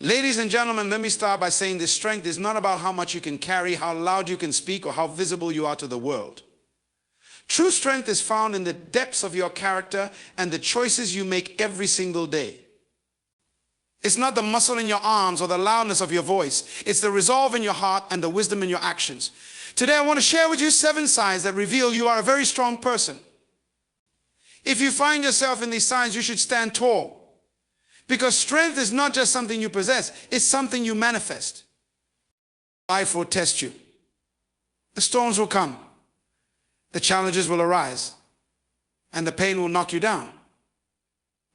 Ladies and gentlemen, let me start by saying this: strength is not about how much you can carry, how loud you can speak, or how visible you are to the world. True strength is found in the depths of your character and the choices you make every single day. It's not the muscle in your arms or the loudness of your voice. It's the resolve in your heart and the wisdom in your actions. Today I want to share with you 7 signs that reveal you are a very strong person. If you find yourself in these signs, you should stand tall. Because strength is not just something you possess, it's something you manifest. Life will test you. The storms will come. The challenges will arise. And the pain will knock you down.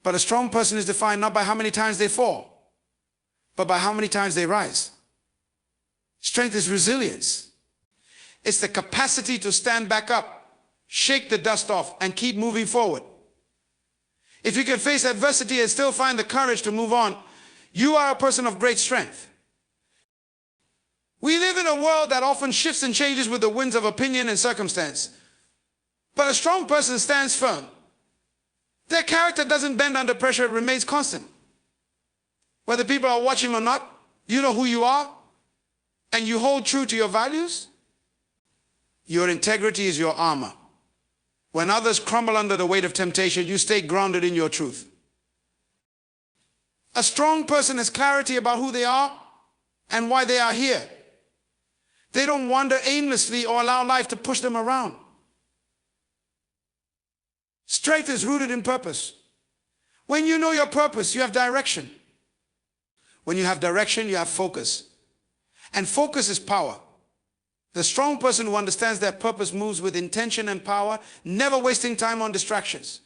But a strong person is defined not by how many times they fall, but by how many times they rise. Strength is resilience. It's the capacity to stand back up, shake the dust off, and keep moving forward. If you can face adversity and still find the courage to move on, you are a person of great strength. We live in a world that often shifts and changes with the winds of opinion and circumstance. But a strong person stands firm. Their character doesn't bend under pressure, it remains constant. Whether people are watching or not, you know who you are, and you hold true to your values. Your integrity is your armor. When others crumble under the weight of temptation, you stay grounded in your truth. A strong person has clarity about who they are and why they are here. They don't wander aimlessly or allow life to push them around. Strength is rooted in purpose. When you know your purpose, you have direction. When you have direction, you have focus. And focus is power. The strong person who understands their purpose moves with intention and power, never wasting time on distractions.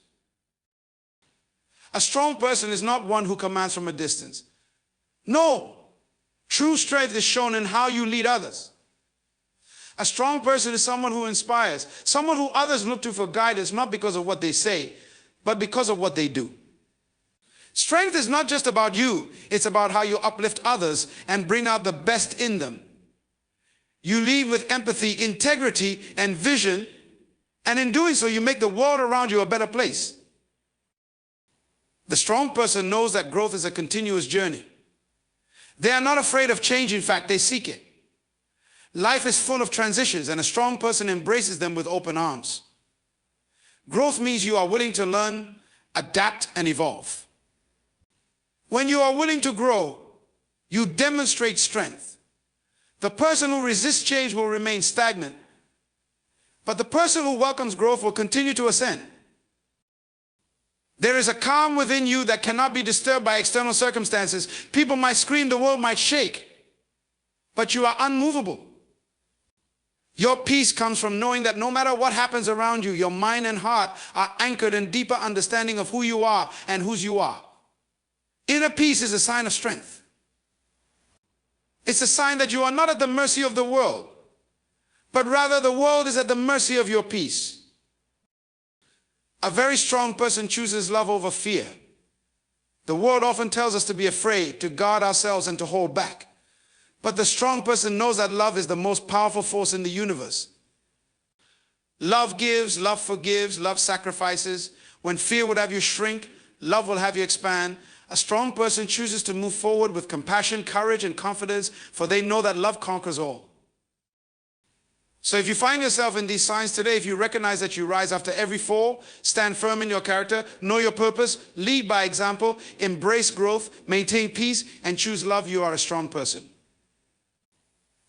A strong person is not one who commands from a distance. No, true strength is shown in how you lead others. A strong person is someone who inspires, someone who others look to for guidance, not because of what they say, but because of what they do. Strength is not just about you, it's about how you uplift others and bring out the best in them. You lead with empathy, integrity, and vision, and in doing so, you make the world around you a better place. The strong person knows that growth is a continuous journey. They are not afraid of change, in fact, they seek it. Life is full of transitions, and a strong person embraces them with open arms. Growth means you are willing to learn, adapt, and evolve. When you are willing to grow, you demonstrate strength. The person who resists change will remain stagnant, but the person who welcomes growth will continue to ascend. There is a calm within you that cannot be disturbed by external circumstances. People might scream, the world might shake, but you are unmovable. Your peace comes from knowing that no matter what happens around you, your mind and heart are anchored in deeper understanding of who you are and whose you are. Inner peace is a sign of strength. It's a sign that you are not at the mercy of the world, but rather the world is at the mercy of your peace. A very strong person chooses love over fear. The world often tells us to be afraid, to guard ourselves, and to hold back. But the strong person knows that love is the most powerful force in the universe. Love gives, love forgives, love sacrifices. When fear would have you shrink, love will have you expand. A strong person chooses to move forward with compassion, courage, and confidence, for they know that love conquers all. So if you find yourself in these signs today, if you recognize that you rise after every fall, stand firm in your character, know your purpose, lead by example, embrace growth, maintain peace, and choose love, you are a strong person.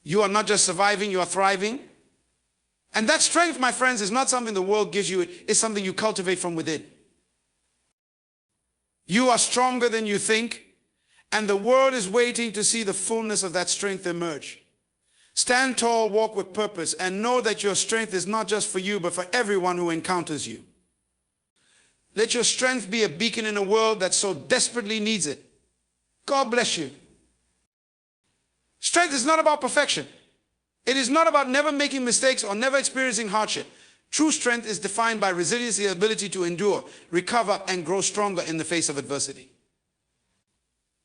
You are not just surviving, you are thriving. And that strength, my friends, is not something the world gives you, it's something you cultivate from within. You are stronger than you think, and the world is waiting to see the fullness of that strength emerge. Stand tall, walk with purpose, and know that your strength is not just for you, but for everyone who encounters you. Let your strength be a beacon in a world that so desperately needs it. God bless you. Strength is not about perfection. It is not about never making mistakes or never experiencing hardship. True strength is defined by resilience, the ability to endure, recover, and grow stronger in the face of adversity.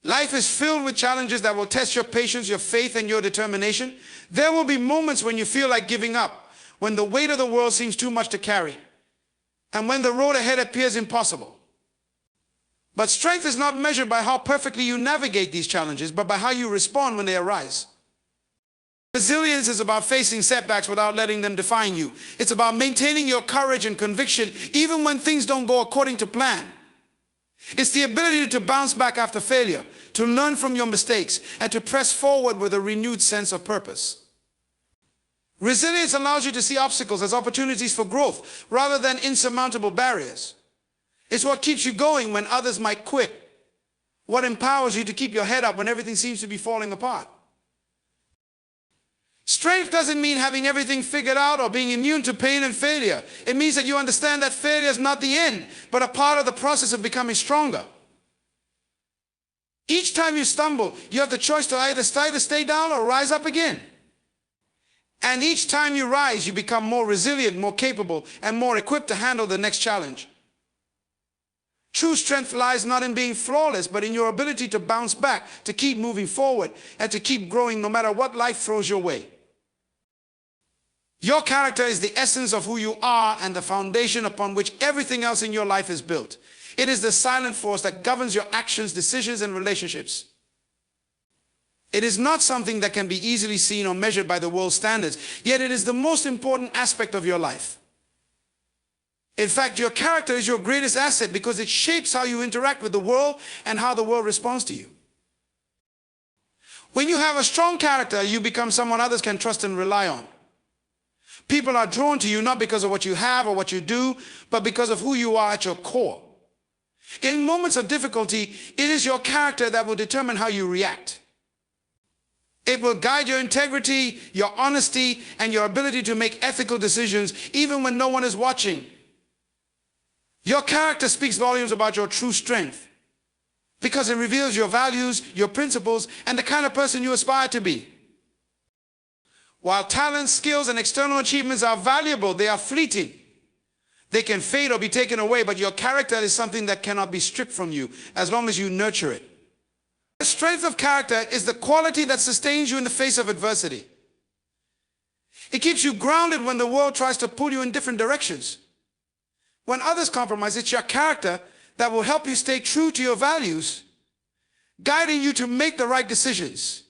Life is filled with challenges that will test your patience, your faith, and your determination. There will be moments when you feel like giving up, when the weight of the world seems too much to carry, and when the road ahead appears impossible. But strength is not measured by how perfectly you navigate these challenges, but by how you respond when they arise. Resilience is about facing setbacks without letting them define you. It's about maintaining your courage and conviction even when things don't go according to plan. It's the ability to bounce back after failure, to learn from your mistakes, and to press forward with a renewed sense of purpose. Resilience allows you to see obstacles as opportunities for growth rather than insurmountable barriers. It's what keeps you going when others might quit. What empowers you to keep your head up when everything seems to be falling apart. Strength doesn't mean having everything figured out or being immune to pain and failure. It means that you understand that failure is not the end, but a part of the process of becoming stronger. Each time you stumble, you have the choice to either stay down or rise up again. And each time you rise, you become more resilient, more capable, and more equipped to handle the next challenge. True strength lies not in being flawless, but in your ability to bounce back, to keep moving forward, and to keep growing no matter what life throws your way. Your character is the essence of who you are and the foundation upon which everything else in your life is built. It is the silent force that governs your actions, decisions, and relationships. It is not something that can be easily seen or measured by the world's standards, yet it is the most important aspect of your life. In fact, your character is your greatest asset because it shapes how you interact with the world and how the world responds to you. When you have a strong character, you become someone others can trust and rely on. People are drawn to you not because of what you have or what you do, but because of who you are at your core. In moments of difficulty, it is your character that will determine how you react. It will guide your integrity, your honesty, and your ability to make ethical decisions even when no one is watching. Your character speaks volumes about your true strength because it reveals your values, your principles, and the kind of person you aspire to be. While talent, skills, and external achievements are valuable, they are fleeting. They can fade or be taken away, but your character is something that cannot be stripped from you as long as you nurture it. The strength of character is the quality that sustains you in the face of adversity. It keeps you grounded when the world tries to pull you in different directions. When others compromise, it's your character that will help you stay true to your values, guiding you to make the right decisions.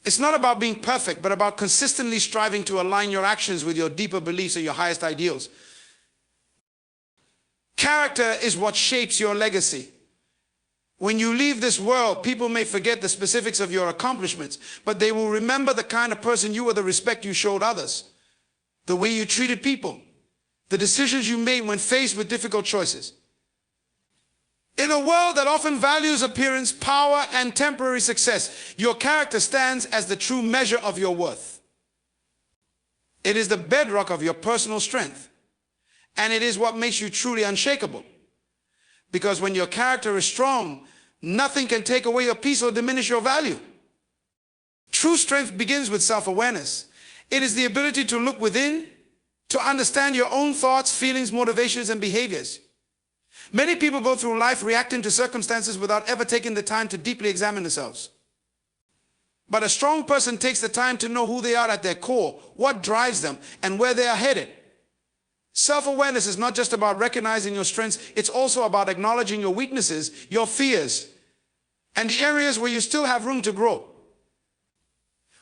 It's not about being perfect, but about consistently striving to align your actions with your deeper beliefs and your highest ideals. Character is what shapes your legacy. When you leave this world, people may forget the specifics of your accomplishments, but they will remember the kind of person you were, the respect you showed others, the way you treated people, the decisions you made when faced with difficult choices. In a world that often values appearance, power, and temporary success, your character stands as the true measure of your worth. It is the bedrock of your personal strength, and it is what makes you truly unshakable. Because when your character is strong, nothing can take away your peace or diminish your value. True strength begins with self-awareness. It is the ability to look within, to understand your own thoughts, feelings, motivations, and behaviors. Many people go through life reacting to circumstances without ever taking the time to deeply examine themselves. But a strong person takes the time to know who they are at their core, what drives them, and where they are headed. Self-awareness is not just about recognizing your strengths, it's also about acknowledging your weaknesses, your fears, and areas where you still have room to grow.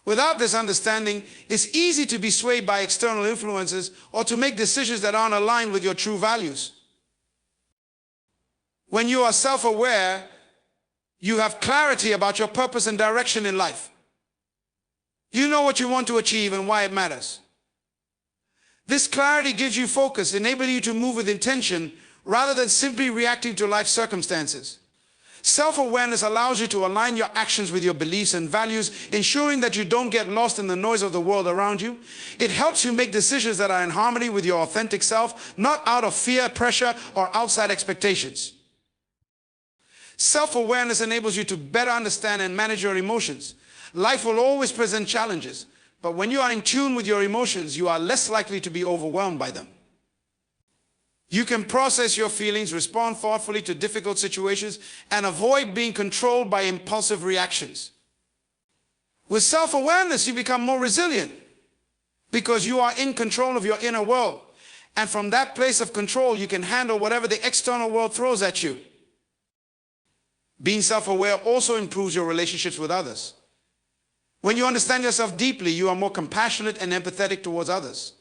Without this understanding, it's easy to be swayed by external influences or to make decisions that aren't aligned with your true values. When you are self-aware, you have clarity about your purpose and direction in life. You know what you want to achieve and why it matters. This clarity gives you focus, enabling you to move with intention rather than simply reacting to life circumstances. Self-awareness allows you to align your actions with your beliefs and values, ensuring that you don't get lost in the noise of the world around you. It helps you make decisions that are in harmony with your authentic self, not out of fear, pressure, or outside expectations. Self-awareness enables you to better understand and manage your emotions. Life will always present challenges, but when you are in tune with your emotions, you are less likely to be overwhelmed by them. You can process your feelings, respond thoughtfully to difficult situations, and avoid being controlled by impulsive reactions. With self-awareness, you become more resilient because you are in control of your inner world. And from that place of control, you can handle whatever the external world throws at you. Being self-aware also improves your relationships with others. When you understand yourself deeply, you are more compassionate and empathetic towards others.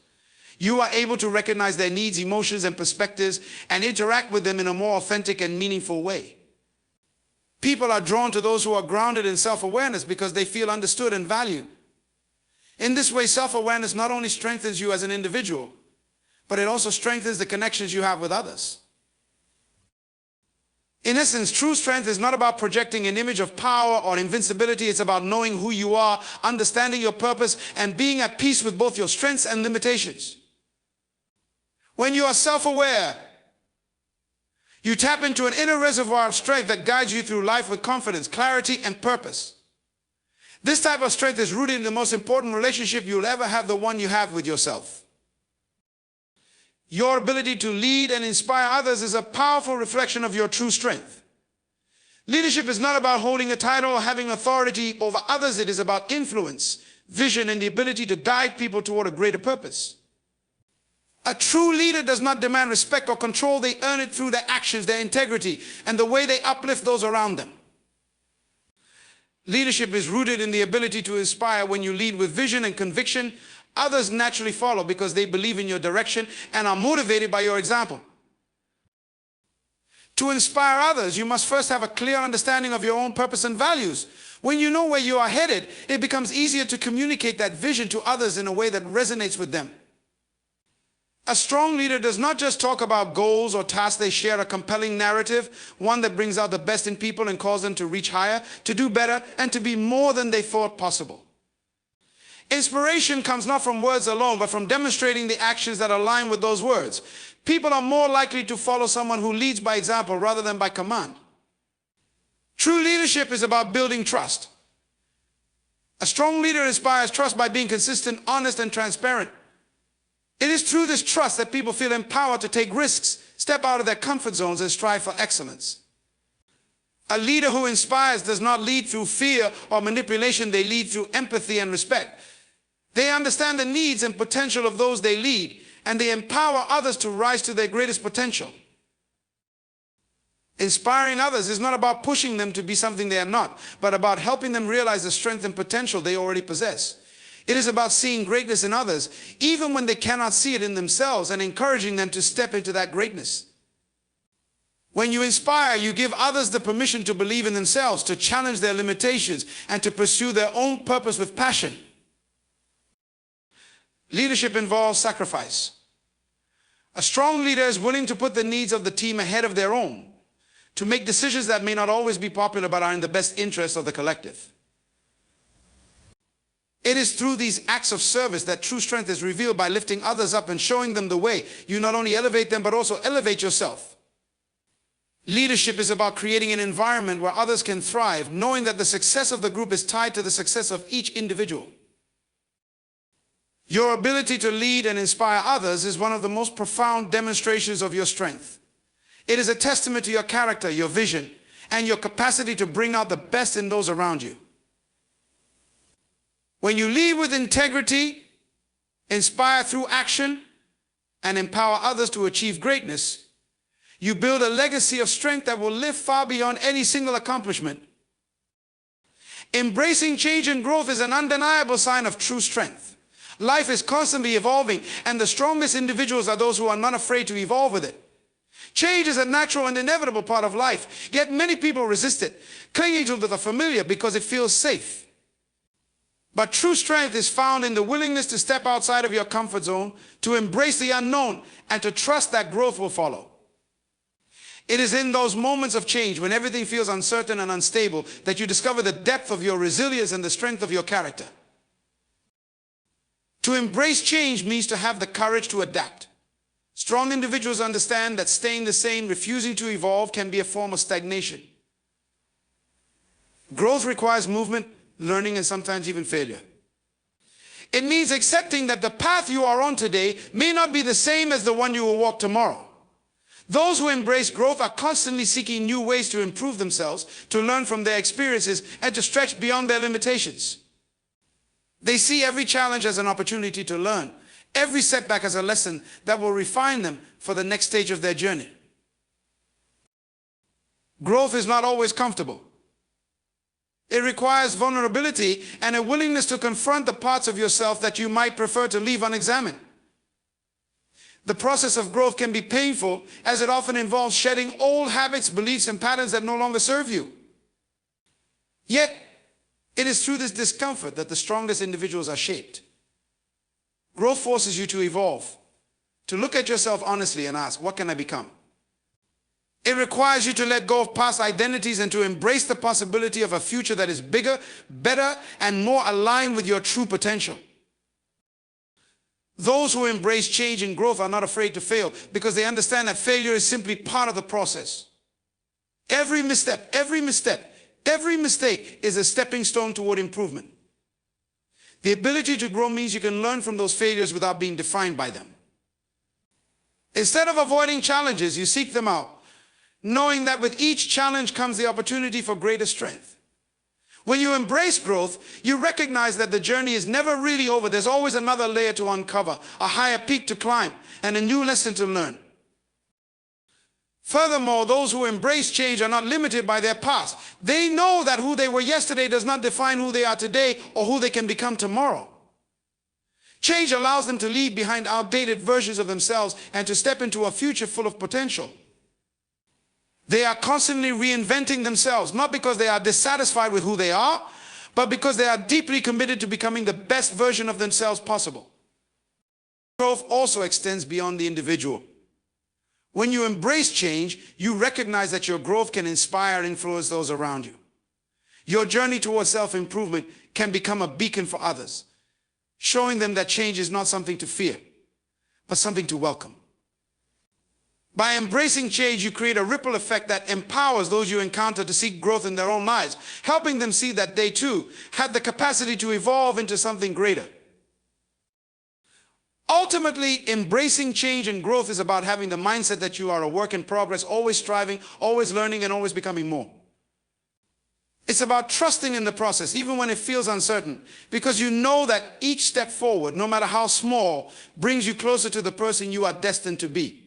You are able to recognize their needs, emotions, and perspectives and interact with them in a more authentic and meaningful way. People are drawn to those who are grounded in self-awareness because they feel understood and valued. In this way, self-awareness not only strengthens you as an individual, but it also strengthens the connections you have with others. In essence, true strength is not about projecting an image of power or invincibility. It's about knowing who you are, understanding your purpose, and being at peace with both your strengths and limitations. When you are self-aware, you tap into an inner reservoir of strength that guides you through life with confidence, clarity, and purpose. This type of strength is rooted in the most important relationship you'll ever have, the one you have with yourself. Your ability to lead and inspire others is a powerful reflection of your true strength. Leadership is not about holding a title or having authority over others. It is about influence, vision, and the ability to guide people toward a greater purpose. A true leader does not demand respect or control. They earn it through their actions, their integrity, and the way they uplift those around them. Leadership is rooted in the ability to inspire. When you lead with vision and conviction, others naturally follow because they believe in your direction and are motivated by your example. To inspire others, you must first have a clear understanding of your own purpose and values. When you know where you are headed, it becomes easier to communicate that vision to others in a way that resonates with them. A strong leader does not just talk about goals or tasks. They share a compelling narrative, one that brings out the best in people and calls them to reach higher, to do better, and to be more than they thought possible. Inspiration comes not from words alone, but from demonstrating the actions that align with those words. People are more likely to follow someone who leads by example rather than by command. True leadership is about building trust. A strong leader inspires trust by being consistent, honest, and transparent. It is through this trust that people feel empowered to take risks, step out of their comfort zones, and strive for excellence. A leader who inspires does not lead through fear or manipulation. They lead through empathy and respect. They understand the needs and potential of those they lead, and they empower others to rise to their greatest potential. Inspiring others is not about pushing them to be something they are not, but about helping them realize the strength and potential they already possess. It is about seeing greatness in others, even when they cannot see it in themselves, and encouraging them to step into that greatness. When you inspire, you give others the permission to believe in themselves, to challenge their limitations, and to pursue their own purpose with passion. Leadership involves sacrifice. A strong leader is willing to put the needs of the team ahead of their own, to make decisions that may not always be popular but are in the best interest of the collective. It is through these acts of service that true strength is revealed. By lifting others up and showing them the way, you not only elevate them but also elevate yourself. Leadership is about creating an environment where others can thrive, knowing that the success of the group is tied to the success of each individual. Your ability to lead and inspire others is one of the most profound demonstrations of your strength. It is a testament to your character, your vision, and your capacity to bring out the best in those around you. When you lead with integrity, inspire through action, and empower others to achieve greatness, you build a legacy of strength that will live far beyond any single accomplishment. Embracing change and growth is an undeniable sign of true strength. Life is constantly evolving, and the strongest individuals are those who are not afraid to evolve with it. Change is a natural and inevitable part of life, yet many people resist it, clinging to the familiar because it feels safe. But true strength is found in the willingness to step outside of your comfort zone, to embrace the unknown, and to trust that growth will follow. It is in those moments of change, when everything feels uncertain and unstable, that you discover the depth of your resilience and the strength of your character. To embrace change means to have the courage to adapt. Strong individuals understand that staying the same, refusing to evolve, can be a form of stagnation. Growth requires movement, learning, and sometimes even failure. It means accepting that the path you are on today may not be the same as the one you will walk tomorrow. Those who embrace growth are constantly seeking new ways to improve themselves, to learn from their experiences, and to stretch beyond their limitations. They see every challenge as an opportunity to learn, every setback as a lesson that will refine them for the next stage of their journey. Growth is not always comfortable. It requires vulnerability and a willingness to confront the parts of yourself that you might prefer to leave unexamined. The process of growth can be painful, as it often involves shedding old habits, beliefs, and patterns that no longer serve you. Yet, it is through this discomfort that the strongest individuals are shaped. Growth forces you to evolve, to look at yourself honestly and ask, what can I become? It requires you to let go of past identities and to embrace the possibility of a future that is bigger, better, and more aligned with your true potential. Those who embrace change and growth are not afraid to fail because they understand that failure is simply part of the process. Every misstep, every mistake is a stepping stone toward improvement. The ability to grow means you can learn from those failures without being defined by them. Instead of avoiding challenges, you seek them out, knowing that with each challenge comes the opportunity for greater strength. When you embrace growth, you recognize that the journey is never really over. There's always another layer to uncover, a higher peak to climb, and a new lesson to learn. Furthermore, those who embrace change are not limited by their past. They know that who they were yesterday does not define who they are today or who they can become tomorrow. Change allows them to leave behind outdated versions of themselves and to step into a future full of potential. They are constantly reinventing themselves, not because they are dissatisfied with who they are, but because they are deeply committed to becoming the best version of themselves possible. Growth also extends beyond the individual. When you embrace change, you recognize that your growth can inspire and influence those around you. Your journey towards self-improvement can become a beacon for others, showing them that change is not something to fear, but something to welcome. By embracing change, you create a ripple effect that empowers those you encounter to seek growth in their own lives, helping them see that they too have the capacity to evolve into something greater. Ultimately, embracing change and growth is about having the mindset that you are a work in progress, always striving, always learning, and always becoming more. It's about trusting in the process, even when it feels uncertain, because you know that each step forward, no matter how small, brings you closer to the person you are destined to be.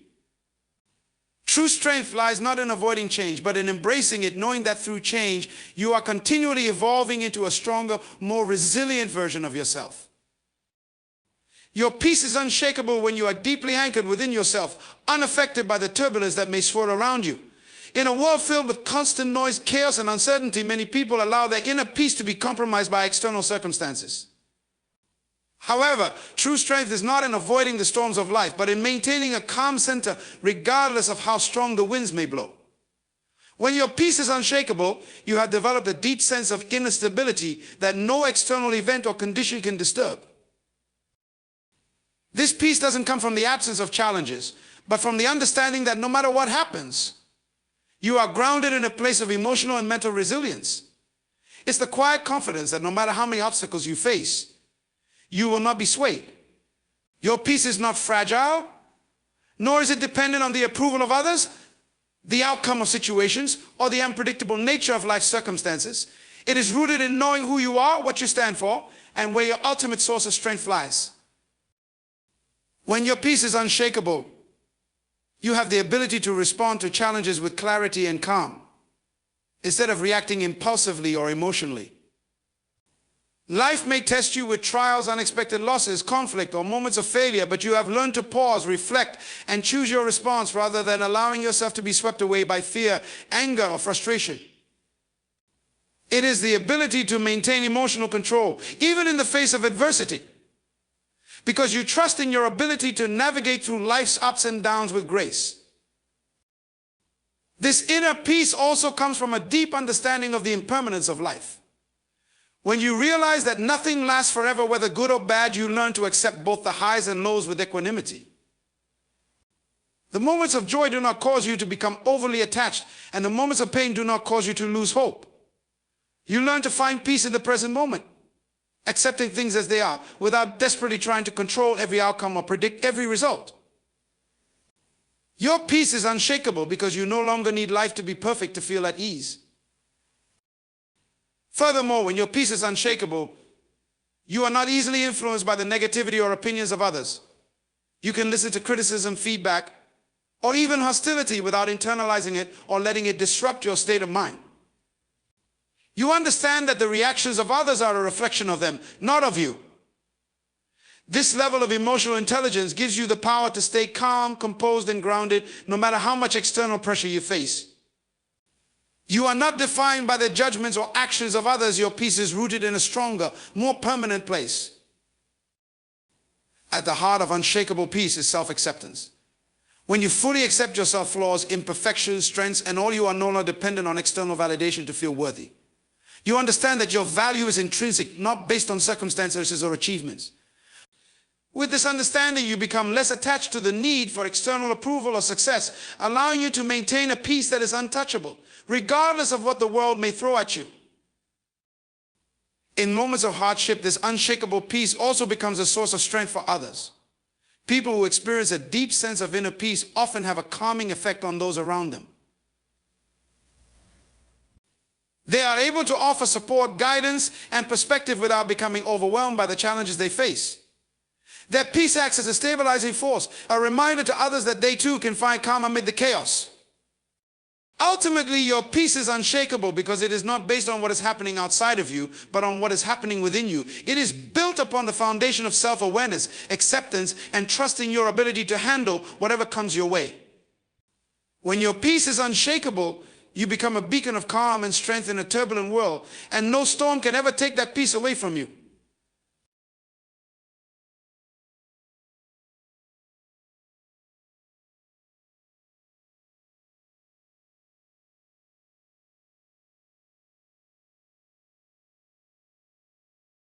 True strength lies not in avoiding change, but in embracing it, knowing that through change, you are continually evolving into a stronger, more resilient version of yourself. Your peace is unshakable when you are deeply anchored within yourself, unaffected by the turbulence that may swirl around you. In a world filled with constant noise, chaos, and uncertainty, many people allow their inner peace to be compromised by external circumstances. However, true strength is not in avoiding the storms of life, but in maintaining a calm center regardless of how strong the winds may blow. When your peace is unshakable, you have developed a deep sense of inner stability that no external event or condition can disturb. This peace doesn't come from the absence of challenges, but from the understanding that no matter what happens, you are grounded in a place of emotional and mental resilience. It's the quiet confidence that no matter how many obstacles you face, you will not be swayed. Your peace is not fragile, nor is it dependent on the approval of others, the outcome of situations, or the unpredictable nature of life's circumstances. It is rooted in knowing who you are, what you stand for, and where your ultimate source of strength lies. When your peace is unshakable, you have the ability to respond to challenges with clarity and calm, instead of reacting impulsively or emotionally. Life may test you with trials, unexpected losses, conflict, or moments of failure, but you have learned to pause, reflect, and choose your response rather than allowing yourself to be swept away by fear, anger, or frustration. It is the ability to maintain emotional control, even in the face of adversity, because you trust in your ability to navigate through life's ups and downs with grace. This inner peace also comes from a deep understanding of the impermanence of life. When you realize that nothing lasts forever, whether good or bad, you learn to accept both the highs and lows with equanimity. The moments of joy do not cause you to become overly attached, and the moments of pain do not cause you to lose hope. You learn to find peace in the present moment, accepting things as they are, without desperately trying to control every outcome or predict every result. Your peace is unshakable because you no longer need life to be perfect to feel at ease. Furthermore, when your peace is unshakable, you are not easily influenced by the negativity or opinions of others. You can listen to criticism, feedback, or even hostility without internalizing it or letting it disrupt your state of mind. You understand that the reactions of others are a reflection of them, not of you. This level of emotional intelligence gives you the power to stay calm, composed, and grounded no matter how much external pressure you face. You are not defined by the judgments or actions of others. Your peace is rooted in a stronger, more permanent place. At the heart of unshakable peace is self-acceptance. When you fully accept yourself, flaws, imperfections, strengths, and all, you are no longer dependent on external validation to feel worthy. You understand that your value is intrinsic, not based on circumstances or achievements. With this understanding, you become less attached to the need for external approval or success, allowing you to maintain a peace that is untouchable, regardless of what the world may throw at you. In moments of hardship, this unshakable peace also becomes a source of strength for others. People who experience a deep sense of inner peace often have a calming effect on those around them. They are able to offer support, guidance, and perspective without becoming overwhelmed by the challenges they face. Their peace acts as a stabilizing force, a reminder to others that they too can find calm amid the chaos. Ultimately, your peace is unshakable because it is not based on what is happening outside of you, but on what is happening within you. It is built upon the foundation of self-awareness, acceptance, and trusting your ability to handle whatever comes your way. When your peace is unshakable, you become a beacon of calm and strength in a turbulent world, and no storm can ever take that peace away from you.